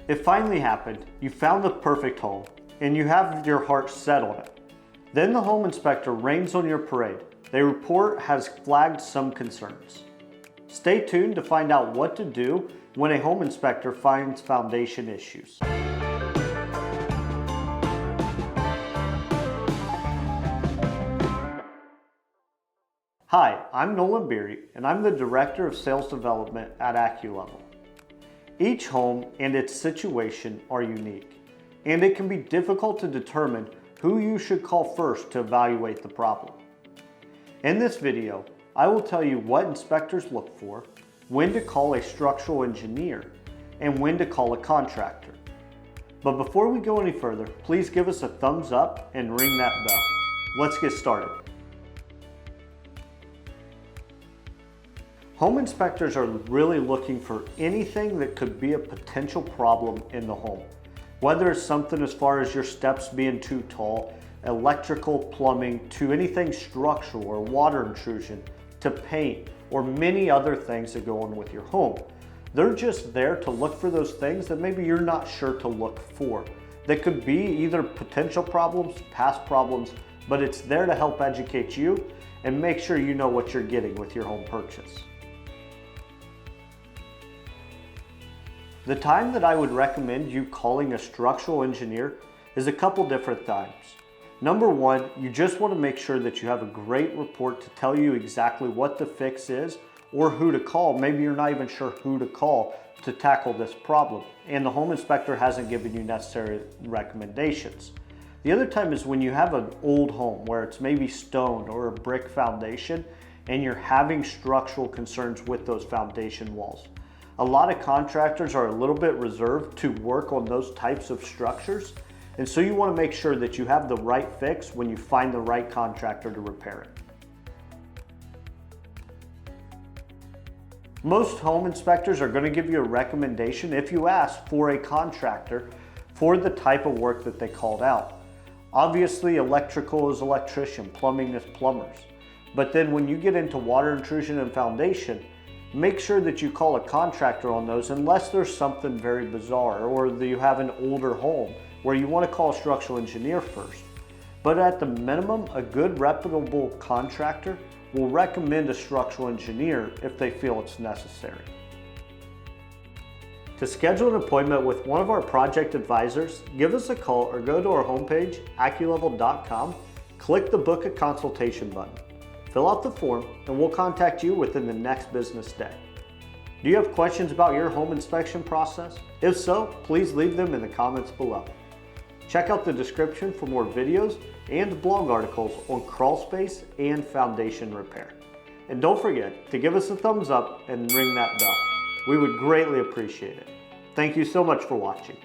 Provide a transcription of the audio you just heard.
It finally happened. You found the perfect home and you have your heart set on it. Then the home inspector rains on your parade. Their report has flagged some concerns. Stay tuned to find out what to do when a home inspector finds foundation issues. Hi, I'm Nolan Beery, and I'm the Director of Sales Development at Acculevel. Each home and its situation are unique, and it can be difficult to determine who you should call first to evaluate the problem. In this video, I will tell you what inspectors look for, when to call a structural engineer, and when to call a contractor. But before we go any further, please give us a thumbs up and ring that bell. Let's get started. Home inspectors are really looking for anything that could be a potential problem in the home. Whether it's something as far as your steps being too tall, electrical, plumbing, to anything structural or water intrusion, to paint, or many other things that go on with your home. They're just there to look for those things that maybe you're not sure to look for. That could be either potential problems, past problems, but it's there to help educate you and make sure you know what you're getting with your home purchase. The time that I would recommend you calling a structural engineer is a couple different times. Number one, you just want to make sure that you have a great report to tell you exactly what the fix is or who to call. Maybe you're not even sure who to call to tackle this problem, and the home inspector hasn't given you necessary recommendations. The other time is when you have an old home where it's maybe stone or a brick foundation and you're having structural concerns with those foundation walls. A lot of contractors are a little bit reserved to work on those types of structures, and so you want to make sure that you have the right fix when you find the right contractor to repair it. Most home inspectors are going to give you a recommendation if you ask for a contractor for the type of work that they called out. Obviously, electrical is electrician, plumbing is plumbers. But then when you get into water intrusion and foundation, make sure that you call a contractor on those unless there's something very bizarre or that you have an older home where you want to call a structural engineer first. But at the minimum, a good reputable contractor will recommend a structural engineer if they feel it's necessary. To schedule an appointment with one of our project advisors, give us a call or go to our homepage, acculevel.com, click the Book a Consultation button. Fill out the form and we'll contact you within the next business day. Do you have questions about your home inspection process? If so, please leave them in the comments below. Check out the description for more videos and blog articles on crawl space and foundation repair. And don't forget to give us a thumbs up and ring that bell. We would greatly appreciate it. Thank you so much for watching.